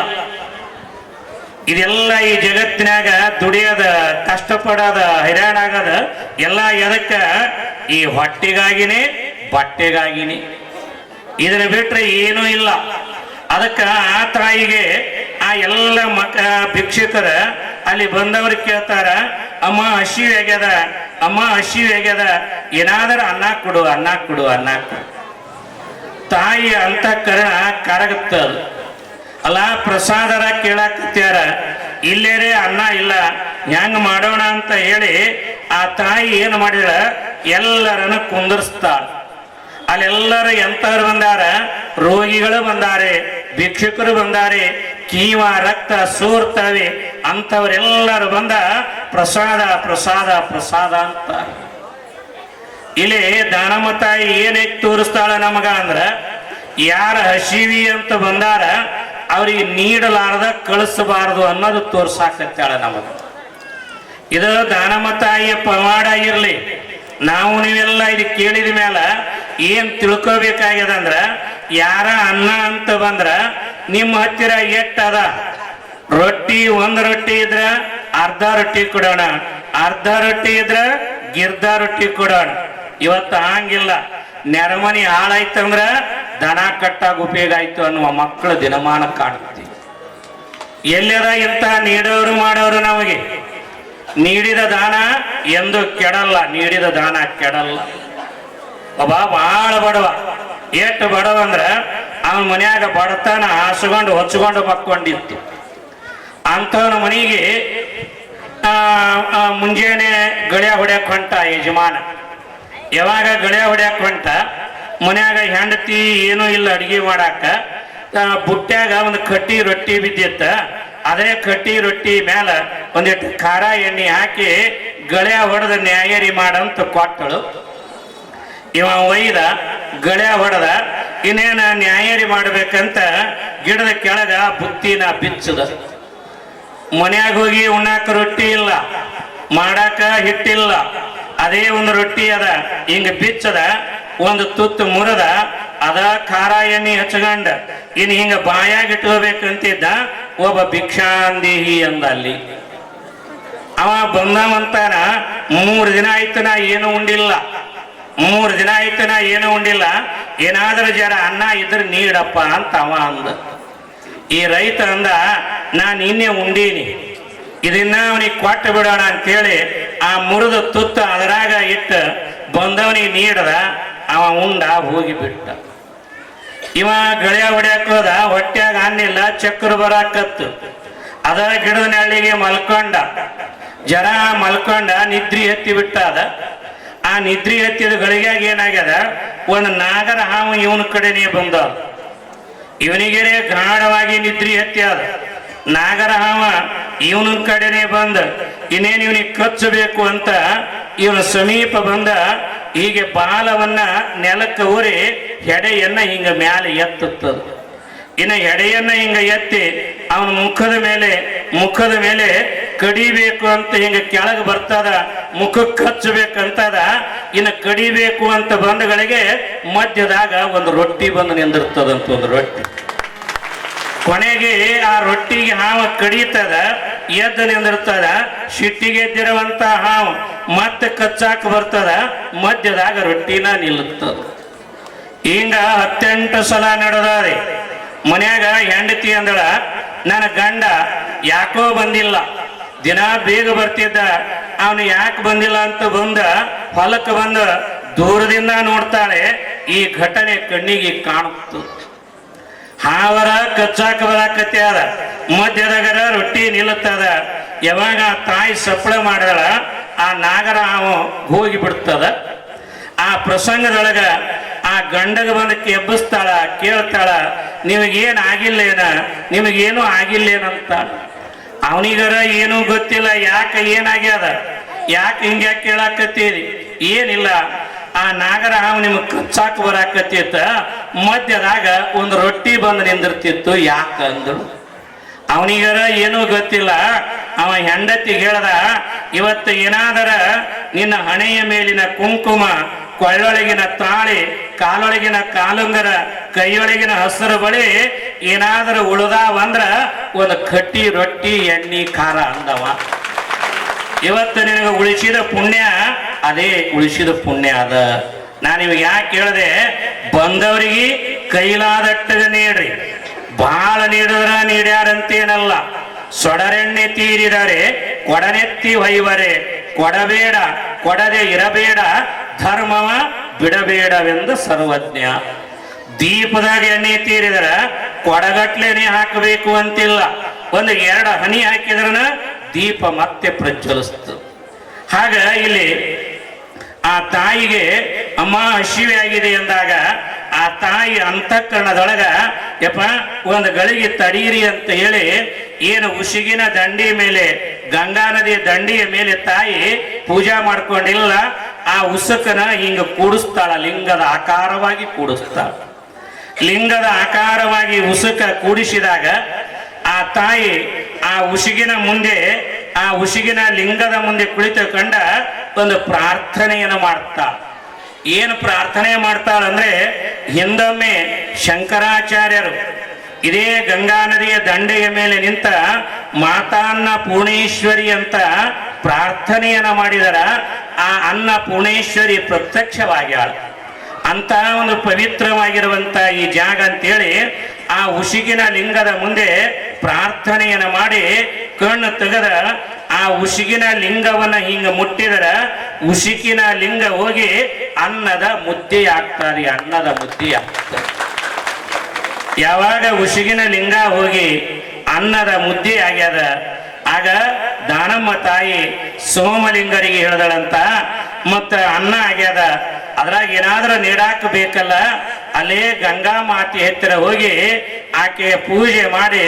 ಇದೆಲ್ಲ ಈ ಜಗತ್ತಿನಾಗ ದುಡಿಯೋದ, ಕಷ್ಟಪಡೋದ, ಹೈರಾಣಾಗದ ಎಲ್ಲ ಎದಕ್ಕ? ಈ ಹೊಟ್ಟಿಗಾಗಿನೇ, ಬಟ್ಟೆಗಾಗಿನೇ. ಇದನ್ನ ಬಿಟ್ರೆ ಏನೂ ಇಲ್ಲ. ಅದಕ್ಕ ಆ ತಾಯಿಗೆ ಆ ಎಲ್ಲ ಭಿಕ್ಷುಕರ ಅಲ್ಲಿ ಬಂದವರು ಕೇಳ್ತಾರ, ಅಮ್ಮ ಹಸಿವಾಗ್ಯದ, ಏನಾದರೂ ಅನ್ನ ಕೊಡು. ತಾಯಿ ಅಂತಃಕರಣ ಕರಗುತ್ತದ. ಅಲ್ಲ, ಪ್ರಸಾದರ ಕೇಳಾಕತ್ಯಾರ, ಇಲ್ಲೇರೆ ಅನ್ನ ಇಲ್ಲ, ಹೆಂಗ ಮಾಡೋಣ ಅಂತ ಹೇಳಿ ಆ ತಾಯಿ ಏನು ಮಾಡಿದ, ಎಲ್ಲರನ್ನು ಕುಂದರ್ಸ್ತಾಳ. ಅಲ್ಲೆಲ್ಲರೂ ಎಂಥವ್ರು ಬಂದಾರ? ರೋಗಿಗಳು ಬಂದಾರೆ, ಭಿಕ್ಷುಕರು ಬಂದಾರೆ, ಕೀವ ರಕ್ತ ಸೋರ್ತವೆ ಅಂಥವ್ರೆಲ್ಲರೂ ಬಂದ ಪ್ರಸಾದ ಅಂತ. ಇಲ್ಲಿ ದಾನಮ್ಮ ತಾಯಿ ಏನೈತಿ ತೋರಿಸ್ತಾಳ ನಮಗ ಅಂದ್ರ, ಯಾರ ಹಸಿವಿ ಅಂತ ಬಂದಾರ ಅವ್ರಿಗೆ ನೀಡಲಾರದ ಕಳಿಸಬಾರದು ಅನ್ನೋದು ತೋರ್ಸಾಕತ್ತಾಳ ನಮಗ. ಇದು ದಾನಮ್ಮ ತಾಯಿಯ ಪವಾಡ ಇರ್ಲಿ. ನಾವು ನೀವೆಲ್ಲ ಇದು ಕೇಳಿದ ಮೇಲೆ ಏನ್ ತಿಳ್ಕೋಬೇಕಾಗ್ಯದಂದ್ರ, ಯಾರ ಅನ್ನ ಅಂತ ಬಂದ್ರ ನಿಮ್ಮ ಹತ್ತಿರ ಎಟ್ಟದ ರೊಟ್ಟಿ, ಒಂದು ರೊಟ್ಟಿ ಇದ್ರ ಅರ್ಧ ರೊಟ್ಟಿ ಕೊಡೋಣ, ಅರ್ಧ ರೊಟ್ಟಿ ಇದ್ರ ಗಿರ್ಧ ರೊಟ್ಟಿ ಕೊಡೋಣ. ಇವತ್ತು ಹಂಗಿಲ್ಲ. ನೆರಮನಿ ಹಾಳಾಯ್ತಂದ್ರ ದನ ಕಟ್ಟಾಗ ಉಪಯೋಗ ಆಯ್ತು ಅನ್ನುವ ಮಕ್ಕಳು ದಿನಮಾನ ಕಾಣ್ತೀವಿ. ಎಲ್ಲರ ಇಂಥ ನೀಡೋರು ಮಾಡೋರು ನಮಗೆ ನೀಡಿದ ದಾನ ಎಂದು ಕೆಡಲ್ಲ. ಒಬ್ಬ ಬಹಳ ಬಡವ, ಎಷ್ಟು ಬಡವ ಅಂದ್ರ ಅವನ ಮನ್ಯಾಗ ಬಡತನ ಹೊಚ್ಕೊಂಡು ಮಕ್ಕೊಂಡಿತ್ತು. ಅಂಥವನ ಮನೆಗೆ ಮುಂಜಾನೆ ಗಳ್ಯ ಹೊಡ್ಯಾಕ ಹೊಂಟ ಯಜಮಾನ. ಯಾವಾಗ ಗಳ್ಯ ಹೊಡ್ಯಾಕ ಹೊಂಟ, ಮನ್ಯಾಗ ಹೆಂಡತಿ ಏನೂ ಇಲ್ಲ ಅಡಿಗೆ ಮಾಡಾಕ. ಬುಟ್ಟ್ಯಾಗ ಒಂದು ಕಟ್ಟಿ ರೊಟ್ಟಿ ಬಿದ್ದಿತ್ತ. ಅದೇ ಕಟ್ಟಿ ರೊಟ್ಟಿ ಮ್ಯಾಲ ಒಂದಿಟ್ಟು ಖಾರ ಎಣ್ಣೆ ಹಾಕಿ ಗಳ್ಯ ಹೊಡೆದ ನ್ಯಾಯರಿ ಮಾಡಂತ ಕೊಟ್ಟಳು. ಇವ ಒಯ್ದ ಗಳ್ಯ ಹೊಡೆದ. ಇನ್ನೇನ ನ್ಯಾಯರಿ ಮಾಡ್ಬೇಕಂತ ಗಿಡದ ಕೆಳಗ ಬುತ್ತಿನ ಬಿಚ್ಚದ. ಮನ್ಯಾಗ ಹೋಗಿ ಉಣ್ಣಾಕ ರೊಟ್ಟಿ ಇಲ್ಲ, ಮಾಡಾಕ ಹಿಟ್ಟಿಲ್ಲ. ಅದೇ ಒಂದು ರೊಟ್ಟಿ ಅದ, ಹಿಂಗ ಬಿಚ್ಚದ, ಒಂದು ತುತ್ತು ಮುರದ, ಅದ ಖಾರ ಎಣ್ಣೆ ಹಚ್ಕೊಂಡ ಇನ್ನು ಹಿಂಗ ಬಾಯಾಗ ಇಟ್ಕೋಬೇಕಂತಿದ್ದ. ಒಬ್ಬ ಭಿಕ್ಷಾಂದೇಹಿ ಅಂದ ಅಲ್ಲಿ. ಅವ ಬಂದವಂತಾನ, 3 ದಿನ ಆಯ್ತು ನಾ ಏನು ಉಂಡಿಲ್ಲ, ಏನಾದ್ರೂ ಜರ ಅನ್ನ ಇದ್ರೆ ನೀಡಪ್ಪ ಅಂತ ಅವ ಅಂದ. ಈ ರೈತ ಅಂದ, ನಾನು ಇನ್ನೇ ಉಂಡೀನಿ, ಇದನ್ನ ಅವನಿಗೆ ಕೊಟ್ಟು ಬಿಡೋಣ ಅಂತೇಳಿ ಆ ಮುರಿದ ತುತ್ತ ಅದರಾಗ ಇಟ್ಟು ಬಂದವನಿಗೆ ನೀಡದ. ಅವ ಉಂಡ, ಹೋಗಿಬಿಟ್ಟ. ಇವ ಗಳ್ಯ ಹೊಡ್ಯಾಕ ಹೋದ, ಹೊಟ್ಯಾಗ ಅನ್ನಿಲ್ಲ, ಚಕ್ರ ಬರಾಕತ್ತು. ಅದ ಗಿಡದ ನೆರಳಿಗೆ ಮಲ್ಕೊಂಡ, ನಿದ್ರಿ ಹತ್ತಿ ಬಿಟ್ಟ. ಆ ನಿದ್ರಿ ಹತ್ತಿದ ಗಳಿಗ್ಯಾಗ ಏನಾಗ್ಯದ, ಒಂದು ನಾಗರ ಹಾವು ಇವನ ಕಡೆನೇ ಬಂದ. ಇವನಿಗೆ ಗಾಢವಾಗಿ ನಿದ್ರಿ ಹತ್ತಿ ಅದ. ನಾಗರ ಹಾವ ಇವನ ಕಡೆನೆ ಬಂದ ಇನ್ನೇನು ಇವನಿಗೆ ಕಚ್ಚಬೇಕು ಅಂತ ಇವನ ಸಮೀಪ ಬಂದ. ಹೀಗೆ ಬಾಲವನ್ನ ನೆಲಕ್ಕೆ ಊರಿ ಹೆಡೆಯನ್ನ ಹಿಂಗ ಮ್ಯಾಲೆ ಎತ್ತುತ್ತದೆ. ಇನ್ನು ಎಡೆಯನ್ನ ಹಿಂಗ ಎತ್ತಿ ಅವನ ಮುಖದ ಮೇಲೆ ಕಡಿಬೇಕು ಅಂತ ಹಿಂಗ ಕೆಳಗೆ ಬರ್ತದ, ಮುಖಕ್ಕೆ ಹಚ್ಚಬೇಕಂತದ. ಇನ್ನು ಕಡಿಬೇಕು ಅಂತ ಬಂದಗಳಿಗೆ ಮಧ್ಯದಾಗ ಒಂದು ರೊಟ್ಟಿ ಬಂದು ನಿಂದಿರ್ತದಂತ, ಒಂದು ರೊಟ್ಟಿ. ಕೊನೆಗೆ ಆ ರೊಟ್ಟಿಗೆ ಹಾವು ಕಡಿತದ, ಎದ್ದು ನಿಂದಿರ್ತದ. ಸಿಟ್ಟಿಗೆ ಎದ್ದಿರುವಂತ ಹಾವು ಮತ್ತೆ ಕಚ್ಚಾಕ ಬರ್ತದ, ಮಧ್ಯದಾಗ ರೊಟ್ಟಿನ ನಿಲ್ಲುತ್ತದ. ಹಿಂಗ 18 ಸಲ ನಡೆದಾರೆ. ಮನ್ಯಾಗ ಹೆಂಡತಿ ಅಂದಳ, ನನ್ನ ಗಂಡ ಯಾಕೋ ಬಂದಿಲ್ಲ, ದಿನ ಬೇಗ ಬರ್ತಿದ್ದ, ಅವನು ಯಾಕೆ ಬಂದಿಲ್ಲ ಅಂತ ಹೊಲಕ್ಕೆ ಬಂದು ದೂರದಿಂದ ನೋಡ್ತಾಳೆ. ಈ ಘಟನೆ ಕಣ್ಣಿಗೆ ಕಾಣುತ್ತ. ಹಾವರ ಕಚ್ಚಾಕ ಬರಾಕತ್ತೆ ಅದ, ಮಧ್ಯದಾಗರ ರೊಟ್ಟಿ ನಿಲ್ಲುತ್ತದ. ಯಾವಾಗ ತಾಯಿ ಸಪ್ಪಳ ಮಾಡಳ, ಆ ನಾಗರ ಹಾವು ಹೋಗಿ ಬಿಡ್ತದ. ಆ ಪ್ರಸಂಗದೊಳಗ ಆ ಗಂಡಗ ಬಂದ ಎಬ್ಬಿಸ್ತಾಳ, ಕೇಳ್ತಾಳ, ನಿಮಗೇನು ಆಗಿಲ್ಲೇನ, ನಿಮಗೇನು ಆಗಿಲ್ಲೇನಂತ. ಅವನಿಗರ ಏನೂ ಗೊತ್ತಿಲ್ಲ, ಯಾಕೆ ಏನಾಗ್ಯದ, ಯಾಕೆ ಹಿಂಗ್ಯಾಕೆ ಕೇಳಾಕತ್ತೀರಿ. ಏನಿಲ್ಲ, ಆ ನಾಗರ ಹಾವು ನಿಮಗೆ ಕಚ್ಚಾಕ ಬರಾಕತ್ತಿತ್ತ, ಮಧ್ಯದಾಗ ಒಂದು ರೊಟ್ಟಿ ಬಂದು ನಿಂದಿರ್ತಿತ್ತು, ಯಾಕೆ ಅಂದ್ರು. ಅವನಿಗರ ಏನೂ ಗೊತ್ತಿಲ್ಲ. ಅವ ಹೆಂಡತಿ ಹೇಳ್ದ, ಇವತ್ತು ಏನಾದರ ನಿನ್ನ ಹಣೆಯ ಮೇಲಿನ ಕುಂಕುಮ, ಕೊಳ್ಳೊಳಗಿನ ತಾಳಿ, ಕಾಲೊಳಗಿನ ಕಾಲುಂಗರ, ಕೈಯೊಳಗಿನ ಹಸಿರು ಬಳಿ ಏನಾದರೂ ಉಳಿದಾವಂದ್ರ ಒಂದು ಕಟ್ಟಿ ರೊಟ್ಟಿ ಎಣ್ಣೆ ಖಾರ ಅಂದವ. ಇವತ್ತು ನಿನಗೆ ಉಳಿಸಿದ ಪುಣ್ಯ ಅದೇ ಉಳಿಸಿದ ಪುಣ್ಯ ಅದ. ನಾನು ಇವಾಗ ಯಾಕೆ ಹೇಳಿದೆ, ಬಂದವರಿಗೆ ಕೈಲಾದಟ್ಟಗ ನೀಡ್ರಿ, ಬಹಳ ನೀಡಿದ್ರ ನೀಡ್ಯಾರಂತೇನಲ್ಲ. ಸೊಡರೆಣ್ಣೆ ತೀರಿದರೆ ಕೊಡನೆತ್ತಿ ಹೊಯ್ವರೆ, ಕೊಡಬೇಡ ಕೊಡದೆ ಇರಬೇಡ, ಧರ್ಮವ ಬಿಡಬೇಡವೆಂದು ಸರ್ವಜ್ಞ. ದೀಪದಾಗ ಎಣ್ಣೆ ತೀರಿದ್ರ ಕೊಡಗಟ್ಲೆನೆ ಹಾಕಬೇಕು ಅಂತಿಲ್ಲ, ಒಂದು 2 ಹನಿ ಹಾಕಿದ್ರನ ದೀಪ ಮತ್ತೆ ಪ್ರಜ್ವಲಿಸ್ತು. ಹಾಗ ಇಲ್ಲಿ ಆ ತಾಯಿಗೆ ಅಮ್ಮ ಹಸಿವೆ ಆಗಿದೆ ಎಂದಾಗ ಆ ತಾಯಿ ಅಂತಃಕರಣದೊಳಗ ಯಪ್ಪ ಒಂದು ಗಳಿಗೆ ತಡೀರಿ ಅಂತ ಹೇಳಿ ಏನು ಉಸಿಗಿನ ದಂಡಿ ಮೇಲೆ, ಗಂಗಾ ನದಿಯ ದಂಡಿಯ ಮೇಲೆ ತಾಯಿ ಪೂಜಾ ಮಾಡ್ಕೊಂಡಿಲ್ಲ. ಆ ಉಸುಕನ ಹಿಂಗ ಕೂಡಿಸ್ತಾಳ, ಲಿಂಗದ ಆಕಾರವಾಗಿ ಕೂಡಿಸ್ತಾಳ. ಲಿಂಗದ ಆಕಾರವಾಗಿ ಉಸುಕ ಕೂಡಿಸಿದಾಗ ಆ ತಾಯಿ ಆ ಉಸುಗಿನ ಮುಂದೆ, ಆ ಉಸುಗಿನ ಲಿಂಗದ ಮುಂದೆ ಕುಳಿತುಕೊಂಡ ಒಂದು ಪ್ರಾರ್ಥನೆಯನ್ನು ಮಾಡ್ತಾಳ. ಏನು ಪ್ರಾರ್ಥನೆ ಮಾಡ್ತಾಳಂದ್ರೆ, ಹಿಂದೊಮ್ಮೆ ಶಂಕರಾಚಾರ್ಯರು ಇದೇ ಗಂಗಾ ನದಿಯ ದಂಡೆಯ ಮೇಲೆ ನಿಂತ ಮಾತಾನ್ನ ಪೂರ್ಣೇಶ್ವರಿ ಅಂತ ಪ್ರಾರ್ಥನೆಯನ್ನ ಮಾಡಿದರ ಆ ಅನ್ನ ಪೂರ್ಣೇಶ್ವರಿ ಪ್ರತ್ಯಕ್ಷವಾಗ್ಯಾಳ. ಅಂತ ಒಂದು ಪವಿತ್ರವಾಗಿರುವಂತ ಈ ಜಾಗ ಅಂತೇಳಿ ಆ ಉಸುಗಿನ ಲಿಂಗದ ಮುಂದೆ ಪ್ರಾರ್ಥನೆಯನ್ನ ಮಾಡಿ ಕಣ್ಣು ತೆಗೆದ ಆ ಉಸುಗಿನ ಲಿಂಗವನ್ನ ಹಿಂಗ ಮುಟ್ಟಿದರ ಉಸುಕಿನ ಲಿಂಗ ಹೋಗಿ ಅನ್ನದ ಮುದ್ದೆ ಆಗ್ತದೆ, ಅನ್ನದ ಮುದ್ದೆ ಆಗ್ತದೆ. ಯಾವಾಗ ಉಸುಗಿನ ಲಿಂಗ ಹೋಗಿ ಅನ್ನದ ಮುದ್ದೆ ಆಗ್ಯದ, ಆಗ ದಾನಮ್ಮ ತಾಯಿ ಸೋಮಲಿಂಗರಿಗೆ ಹೇಳ್ದಳಂತ, ಮತ್ತ ಅನ್ನ ಆಗ್ಯದ, ಅದ್ರಾಗ ಏನಾದ್ರೂ ನೀಡಾಕ ಬೇಕಲ್ಲ, ಅಲ್ಲೇ ಗಂಗಾ ಮಾತೆ ಹತ್ತಿರ ಹೋಗಿ ಆಕೆಯ ಪೂಜೆ ಮಾಡಿ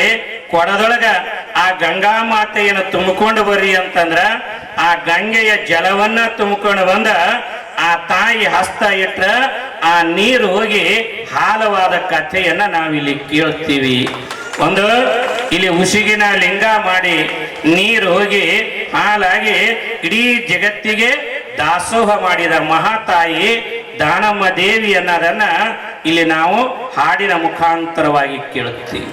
ಕೊಡದೊಳಗ ಆ ಗಂಗಾ ಮಾತೆಯನ್ನು ತುಂಬಿಕೊಂಡು ಬರ್ರಿ ಅಂತಂದ್ರ ಆ ಗಂಗೆಯ ಜಲವನ್ನ ತುಂಬಿಕೊಂಡು ಬಂದ ಆ ತಾಯಿ ಹಸ್ತ ಇಟ್ರ ಆ ನೀರು ಹೋಗಿ ಹಾಲವಾದ ಕಥೆಯನ್ನ ನಾವಿಲ್ಲಿ ಕೇಳ್ತೀವಿ. ಒಂದು ಇಲ್ಲಿ ಉಸುಗಿನ ಲಿಂಗ ಮಾಡಿ ನೀರು ಹೋಗಿ ಹಾಲಾಗಿ ಇಡೀ ಜಗತ್ತಿಗೆ ದಾಸೋಹ ಮಾಡಿದ ಮಹಾತಾಯಿ ದಾನಮ್ಮ ದೇವಿ ಅನ್ನೋದನ್ನ ಇಲ್ಲಿ ನಾವು ಹಾಡಿನ ಮುಖಾಂತರವಾಗಿ ಕೇಳುತ್ತೀವಿ.